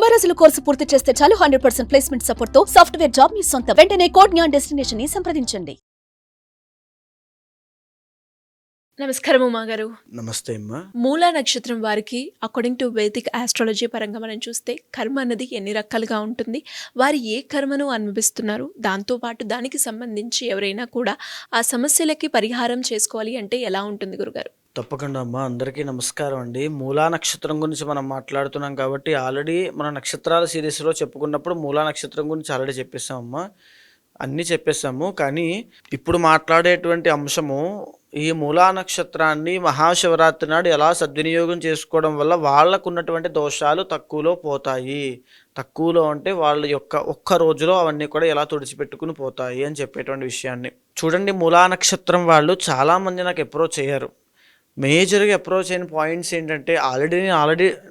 90 రోజుల కోర్సు పూర్తి చేస్తే చాలు 100% ప్లేస్మెంట్ సపోర్ట్ తో సాఫ్ట్వేర్ జాబ్ మీ సొంతం. వెంటనే కోడ్ జ్ఞాన్ డెస్టినేషన్ ని సంప్రదించండి. నమస్కారం ఉమా గారు. నమస్తే అమ్మా. మూలా నక్షత్రం వారికి అకార్డింగ్ టు వేదిక్ ఆస్ట్రాలజీ పరంగా మనం చూస్తే కర్మ అన్నది ఎన్ని రకాలుగా ఉంటుంది, వారు ఏ కర్మను అనుభవిస్తున్నారు, దాంతోపాటు దానికి సంబంధించి ఎవరైనా కూడా ఆ సమస్యలకి పరిహారం చేసుకోవాలి అంటే ఎలా ఉంటుంది గురుగారు? తప్పకుండా అమ్మా. అందరికీ నమస్కారం అండి. మూలా నక్షత్రం గురించి మనం మాట్లాడుతున్నాం కాబట్టి ఆల్రెడీ మన నక్షత్రాల సిరీస్లో చెప్పుకున్నప్పుడు మూలా నక్షత్రం గురించి ఆల్రెడీ చెప్పేసామమ్మా, అన్నీ చెప్పేసాము. కానీ ఇప్పుడు మాట్లాడేటువంటి అంశము ఈ మూలా నక్షత్రాన్ని మహాశివరాత్రి నాడు ఎలా సద్వినియోగం చేసుకోవడం వల్ల వాళ్ళకు ఉన్నటువంటి దోషాలు తక్కువలో పోతాయి. తక్కువలో అంటే వాళ్ళ యొక్క ఒక్క రోజులో అవన్నీ కూడా ఎలా తుడిచిపెట్టుకుని పోతాయి అని చెప్పేటువంటి విషయాన్ని చూడండి. మూలా నక్షత్రం వాళ్ళు చాలామంది నాకు అప్రోచ్ అయ్యారు. మేజర్గా అప్రోచ్ అయిన పాయింట్స్ ఏంటంటే ఆల్రెడీ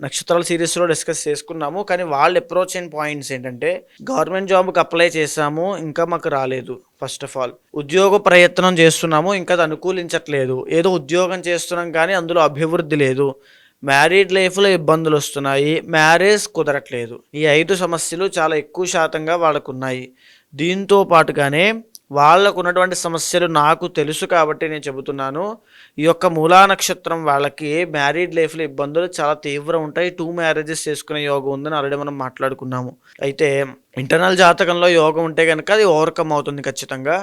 నక్షత్రాల సిరీస్లో డిస్కస్ చేసుకున్నాము. కానీ వాళ్ళు అప్రోచ్ అయిన పాయింట్స్ ఏంటంటే గవర్నమెంట్ జాబ్కి అప్లై చేసాము, ఇంకా మాకు రాలేదు. ఫస్ట్ ఆఫ్ ఆల్ ఉద్యోగ ప్రయత్నం చేస్తున్నాము, ఇంకా అది అనుకూలించట్లేదు. ఏదో ఉద్యోగం చేస్తున్నాం కానీ అందులో అభివృద్ధి లేదు. మ్యారీడ్ లైఫ్లో ఇబ్బందులు వస్తున్నాయి, మ్యారేజ్ కుదరట్లేదు. ఈ 5 సమస్యలు చాలా ఎక్కువ శాతంగా వాళ్ళకు ఉన్నాయి. దీంతో పాటుగానే వాళ్ళకు ఉన్నటువంటి సమస్యలు నాకు తెలుసు కాబట్టి నేను చెబుతున్నాను. ఈ యొక్క మూలా నక్షత్రం వాళ్ళకి మ్యారీడ్ లైఫ్లో ఇబ్బందులు చాలా తీవ్రం ఉంటాయి. 2 మ్యారేజెస్ చేసుకునే యోగం ఉందని ఆల్రెడీ మనం మాట్లాడుకున్నాము. అయితే ఇంటర్నల్ జాతకంలో యోగం ఉంటే కనుక అది ఓవర్కమ్ అవుతుంది ఖచ్చితంగా.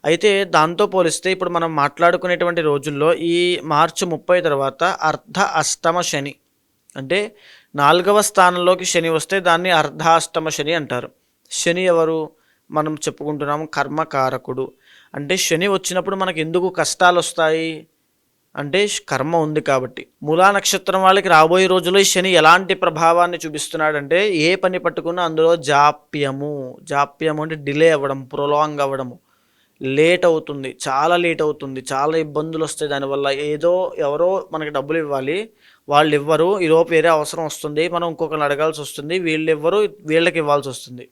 అయితే దాంతో పోలిస్తే ఇప్పుడు మనం మాట్లాడుకునేటువంటి రోజుల్లో ఈ మార్చి 30 తర్వాత అర్ధ అష్టమ శని, అంటే 4వ స్థానంలోకి శని వస్తే దాన్ని అర్ధాష్టమ శని అంటారు. శని ఎవరు? మనం చెప్పుకుంటున్నాము కర్మకారకుడు. అంటే శని వచ్చినప్పుడు మనకు ఎందుకు కష్టాలు వస్తాయి అంటే కర్మ ఉంది కాబట్టి. మూలా నక్షత్రం వాళ్ళకి రాబోయే రోజుల్లో ఈ శని ఎలాంటి ప్రభావాన్ని చూపిస్తున్నాడంటే ఏ పని పట్టుకున్నా అందులో జాప్యము అంటే డిలే అవ్వడం, ప్రొలాంగ్ అవ్వడము, లేట్ అవుతుంది, చాలా లేట్ అవుతుంది, చాలా ఇబ్బందులు వస్తాయి. దానివల్ల ఎవరో మనకి డబ్బులు ఇవ్వాలి, వాళ్ళు ఇవ్వరు, ఈలోపు వేరే అవసరం వస్తుంది, మనం ఇంకొకరిని అడగాల్సి వస్తుంది, వీళ్ళు ఇవ్వరు, వీళ్ళకి ఇవ్వాల్సి వస్తుంది.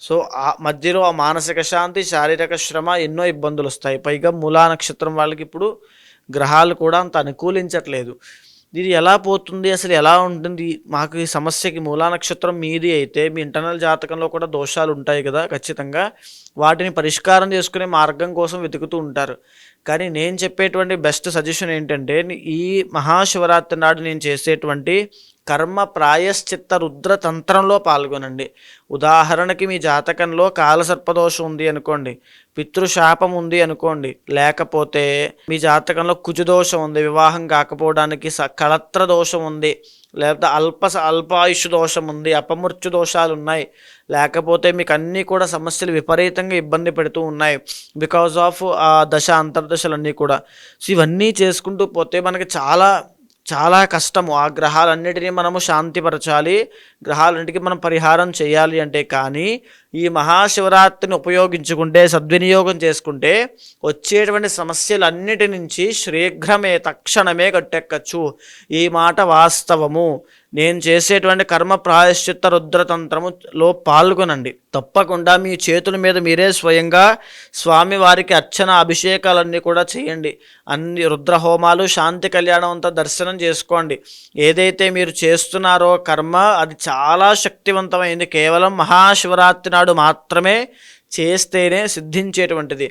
సో ఆ మధ్యలో ఆ మానసిక శాంతి, శారీరక శ్రమ, ఎన్నో ఇబ్బందులు వస్తాయి. పైగా మూలా నక్షత్రం వాళ్ళకి ఇప్పుడు గ్రహాలు కూడా అంత అనుకూలించట్లేదు. ఇది ఎలా పోతుంది, అసలు ఎలా ఉంటుంది? మాకు ఈ సమస్యకి మూలా నక్షత్రం మీది అయితే మీ ఇంటర్నల్ జాతకంలో కూడా దోషాలు ఉంటాయి కదా, ఖచ్చితంగా వాటిని పరిష్కారం చేసుకునే మార్గం కోసం వెతుకుతూ ఉంటారు. కానీ నేను చెప్పేటువంటి బెస్ట్ సజెషన్ ఏంటంటే ఈ మహాశివరాత్రి నాడు నేను చేసేటువంటి కర్మ ప్రాయశ్చిత్త రుద్ర తంత్రంలో పాల్గొనండి. ఉదాహరణకి మీ జాతకంలో కాలసర్పదోషం ఉంది అనుకోండి, పితృశాపం ఉంది అనుకోండి, లేకపోతే మీ జాతకంలో కుజదోషం ఉంది, వివాహం కాకపోవడానికి కళత్ర దోషం ఉంది, లేకపోతే అల్పాయుష్ దోషం ఉంది, అపమృత్యు దోషాలు ఉన్నాయి, లేకపోతే మీకు అన్నీ కూడా సమస్యలు విపరీతంగా ఇబ్బంది పెడుతూ ఉన్నాయి బికాజ్ ఆఫ్ ఆ దశ అంతర్దశలన్నీ కూడా. సో ఇవన్నీ చేసుకుంటూ పోతే మనకి చాలా కష్టము. ఆ గ్రహాలన్నిటినీ మనము శాంతిపరచాలి, గ్రహాలన్నిటికీ మనం పరిహారం చేయాలి అంటే. కానీ ఈ మహాశివరాత్రిని ఉపయోగించుకుంటే, సద్వినియోగం చేసుకుంటే వచ్చేటువంటి సమస్యలన్నిటి నుంచి శీఘ్రమే తక్షణమే గట్టెక్కచ్చు. ఈ మాట వాస్తవము. నేను చేసేటువంటి కర్మ ప్రాయశ్చిత్త రుద్రతంత్రములో పాల్గొనండి. తప్పకుండా మీ చేతుల మీద మీరే స్వయంగా స్వామివారికి అర్చన, అభిషేకాలన్నీ కూడా చేయండి. అన్ని రుద్రహోమాలు, శాంతి కళ్యాణం అంతా దర్శనం చేసుకోండి. ఏదైతే మీరు చేస్తున్నారో కర్మ అది చాలా శక్తివంతమైంది. కేవలం మహాశివరాత్రి నాడు మాత్రమే చేస్తేనే సిద్ధించేటువంటిది.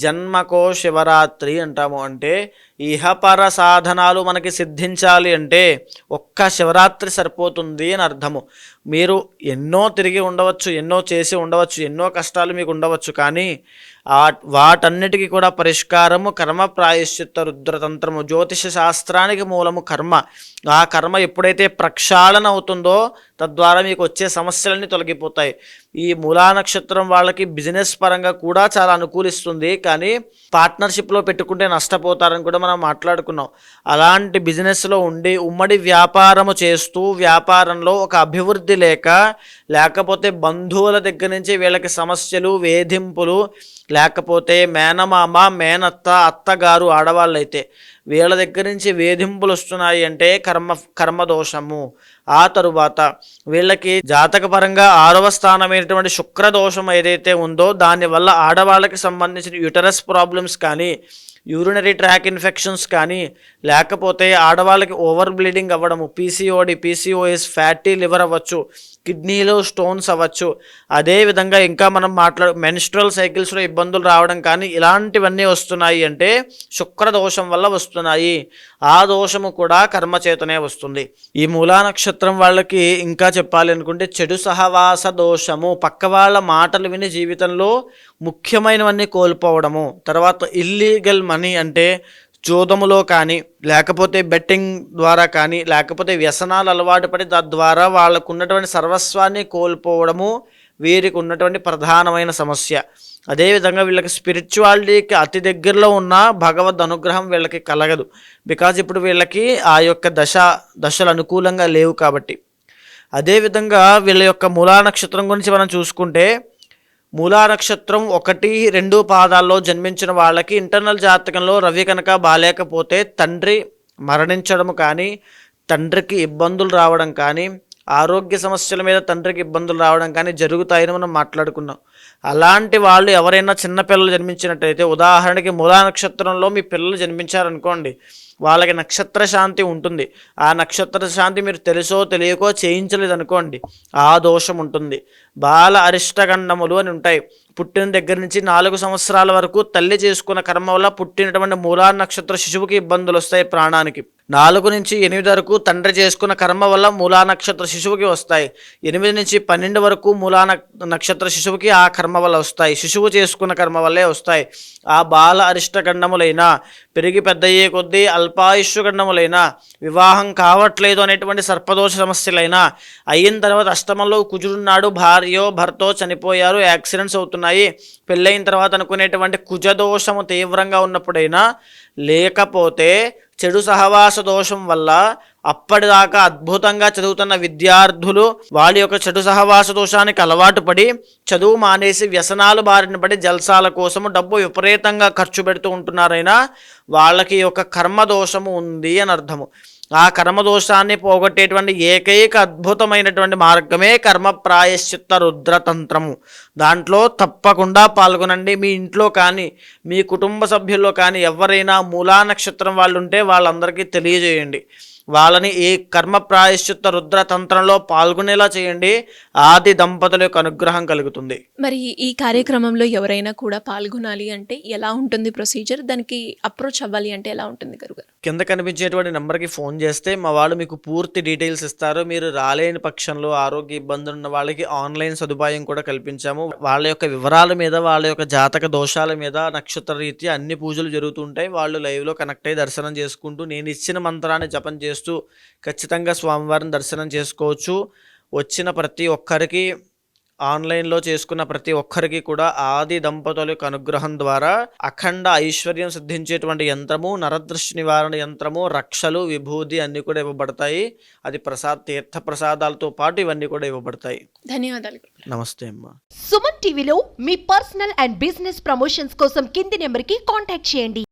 జన్మకో శివరాత్రి అంటాము. అంటే ఇహపర సాధనాలు మనకి సిద్ధించాలి అంటే ఒక్క శివరాత్రి సరిపోతుంది అని అర్థము. మీరు ఎన్నో తిరిగి ఉండవచ్చు, ఎన్నో చేసి ఉండవచ్చు, ఎన్నో కష్టాలు మీకు ఉండవచ్చు, కానీ వాటన్నిటికీ కూడా పరిష్కారము కర్మ ప్రాయశ్చిత్త రుద్రతంత్రము. జ్యోతిష శాస్త్రానికి మూలము కర్మ. ఆ కర్మ ఎప్పుడైతే ప్రక్షాళన అవుతుందో తద్వారా మీకు వచ్చే సమస్యలన్నీ తొలగిపోతాయి. ఈ మూలా నక్షత్రం వాళ్ళకి బిజినెస్ పరంగా కూడా చాలా అనుకూలిస్తుంది, కానీ పార్ట్నర్షిప్లో పెట్టుకుంటే నష్టపోతారని కూడా మనం మాట్లాడుకున్నాం. అలాంటి బిజినెస్లో ఉండి ఉమ్మడి వ్యాపారము చేస్తూ వ్యాపారంలో ఒక అభివృద్ధి లేకపోతే బంధువుల దగ్గర నుంచి వీళ్ళకి సమస్యలు, వేధింపులు, లేకపోతే మేనమామ, మేనత్త, అత్తగారు ఆడవాళ్ళైతే వీళ్ళ దగ్గర నుంచి వేధింపులు వస్తున్నాయి అంటే కర్మదోషము. ఆ తరువాత వీళ్ళకి జాతకపరంగా 6వ స్థానమైనటువంటి శుక్రదోషం ఏదైతే ఉందో దానివల్ల ఆడవాళ్ళకి సంబంధించిన యూటరస్ ప్రాబ్లమ్స్ కానీ, యూరినరీ ట్రాక్ ఇన్ఫెక్షన్స్ కానీ, లేకపోతే ఆడవాళ్ళకి ఓవర్ బ్లీడింగ్ అవ్వడము, పీసీఓఎస్, ఫ్యాటీ లివర్ అవ్వచ్చు, కిడ్నీలో స్టోన్స్ అవ్వచ్చు. అదేవిధంగా ఇంకా మనం మెన్స్ట్రల్ సైకిల్స్లో ఇబ్బందులు రావడం కానీ ఇలాంటివన్నీ వస్తున్నాయి అంటే శుక్ర దోషం వల్ల వస్తున్నాయి. ఆ దోషము కూడా కర్మ చేతనే వస్తుంది. ఈ మూలా నక్షత్రం వాళ్ళకి ఇంకా చెప్పాలి అనుకుంటే చెడు సహవాస దోషము, పక్క వాళ్ళ మాటలు విని జీవితంలో ముఖ్యమైనవన్నీ కోల్పోవడము. తర్వాత ఇల్లీగల్ మనీ అంటే జోదములో కానీ, లేకపోతే బెట్టింగ్ ద్వారా కానీ, లేకపోతే వ్యసనాలు అలవాటు పడి తద్వారా వాళ్ళకు ఉన్నటువంటి సర్వస్వాన్ని కోల్పోవడము వీరికి ఉన్నటువంటి ప్రధానమైన సమస్య. అదేవిధంగా వీళ్ళకి స్పిరిచువాలిటీకి అతి దగ్గరలో ఉన్న భగవద్ అనుగ్రహం వీళ్ళకి కలగదు. బికాజ్ ఇప్పుడు వీళ్ళకి ఆ యొక్క దశలు అనుకూలంగా లేవు కాబట్టి. అదేవిధంగా వీళ్ళ యొక్క మూలా నక్షత్రం గురించి మనం చూసుకుంటే, మూలా నక్షత్రం 1, 2 పాదాల్లో జన్మించిన వాళ్ళకి ఇంటర్నల్ జాతకంలో రవి కనుక బాలేకపోతే తండ్రి మరణించడం కానీ, తండ్రికి ఇబ్బందులు రావడం కానీ, ఆరోగ్య సమస్యల మీద తండ్రికి ఇబ్బందులు రావడం కానీ జరుగుతాయని మనం మాట్లాడుకున్నాం. అలాంటి వాళ్ళు ఎవరైనా చిన్నపిల్లలు జన్మించినట్టయితే, ఉదాహరణకి మూలా నక్షత్రంలో మీ పిల్లలు జన్మించారనుకోండి, వాళ్ళకి నక్షత్ర శాంతి ఉంటుంది. ఆ నక్షత్ర శాంతి మీరు తెలుసో తెలియకో చేయించలేదు అనుకోండి, ఆ దోషం ఉంటుంది. బాల అరిష్టగండములు అని ఉంటాయి. పుట్టిన దగ్గర నుంచి 4 సంవత్సరాల వరకు తల్లి చేసుకున్న కర్మ వల్ల పుట్టినటువంటి మూలా నక్షత్ర శిశువుకి ఇబ్బందులు వస్తాయి ప్రాణానికి. 4 నుంచి 8 వరకు తండ్రి చేసుకున్న కర్మ వల్ల మూలా నక్షత్ర శిశువుకి వస్తాయి. 8 నుంచి 12 వరకు మూలా నక్షత్ర శిశువుకి ఆ కర్మ వల్ల వస్తాయి. శిశువు చేసుకున్న కర్మ వల్లే వస్తాయి. ఆ బాల అరిష్టగండములైనా, పెరిగి పెద్దయ్యే కొద్దీ అల్పాయుష్యగండములైనా, వివాహం కావట్లేదు అనేటువంటి సర్పదోష సమస్యలైనా, అయిన తర్వాత అష్టమంలో కుజుడున్నాడు, భార్యో భర్తో చనిపోయారు, యాక్సిడెంట్స్ అవుతున్నాయి, పెళ్ళైన తర్వాత అనుకునేటువంటి కుజదోషము తీవ్రంగా ఉన్నప్పుడైనా, లేకపోతే చెడు సహవాస దోషం వల్ల అప్పటిదాకా అద్భుతంగా చదువుతున్న విద్యార్థులు వాళ్ళ యొక్క చెడు సహవాస దోషానికి అలవాటు పడి చదువు మానేసి వ్యసనాలు బారిన పడి జల్సాల కోసము డబ్బు విపరీతంగా ఖర్చు పెడుతూ ఉంటున్నారైనా వాళ్ళకి ఒక కర్మదోషము ఉంది అని అర్థము. ఆ కర్మదోషాన్ని పోగొట్టేటువంటి ఏకైక అద్భుతమైనటువంటి మార్గమే కర్మ ప్రాయశ్చిత్త రుద్రతంత్రము. దాంట్లో తప్పకుండా పాల్గొనండి. మీ ఇంట్లో కానీ, మీ కుటుంబ సభ్యుల్లో కానీ ఎవరైనా మూలా నక్షత్రం వాళ్ళు ఉంటే వాళ్ళందరికీ తెలియజేయండి. వాళ్ళని ఈ కర్మ ప్రాయశ్చిత్త రుద్ర తంత్రంలో పాల్గొనేలా చేయండి. ఆది దంపతుల యొక్క అనుగ్రహం కలుగుతుంది. మరి ఈ కార్యక్రమంలో ఎవరైనా కూడా పాల్గొనాలి అంటే ఎలా ఉంటుంది ప్రొసీజర్? దానికి అప్రోచ్ అవ్వాలి అంటే ఎలా ఉంటుంది గురుగారు? కింద కనిపించేటువంటి నెంబర్కి ఫోన్ చేస్తే మా వాళ్ళు మీకు పూర్తి డీటెయిల్స్ ఇస్తారు. మీరు రాలేని పక్షంలో ఆరోగ్య ఇబ్బందులు ఉన్న వాళ్ళకి ఆన్లైన్ సదుపాయం కూడా కల్పించాము. వాళ్ళ యొక్క వివరాల మీద, వాళ్ళ యొక్క జాతక దోషాల మీద నక్షత్ర రీత్యా అన్ని పూజలు జరుగుతుంటాయి. వాళ్ళు లైవ్లో కనెక్ట్ అయ్యి దర్శనం చేసుకుంటూ నేను ఇచ్చిన మంత్రాన్ని జపం చేస్తూ ఖచ్చితంగా స్వామివారిని దర్శనం చేసుకోవచ్చు. వచ్చిన ప్రతి ఒక్కరికి, ఆన్లైన్లో చేసుకున్న ప్రతి ఒక్కరికి కూడా ఆది దంపతుల యొక్క అనుగ్రహం ద్వారా అఖండ ఐశ్వర్యం సిద్ధించేటువంటి యంత్రము, నరదృష్టి నివారణ యంత్రము, రక్షలు, విభూతి అన్నీ కూడా ఇవ్వబడతాయి. అది తీర్థ ప్రసాదాలతో పాటు ఇవన్నీ కూడా ఇవ్వబడతాయి. ధన్యవాదాలు. నమస్తే అమ్మా. సుమన్ టీవీలో మీ పర్సనల్ అండ్ బిజినెస్ ప్రమోషన్స్ కోసం కింది నెంబర్కి కాంటాక్ట్ చేయండి.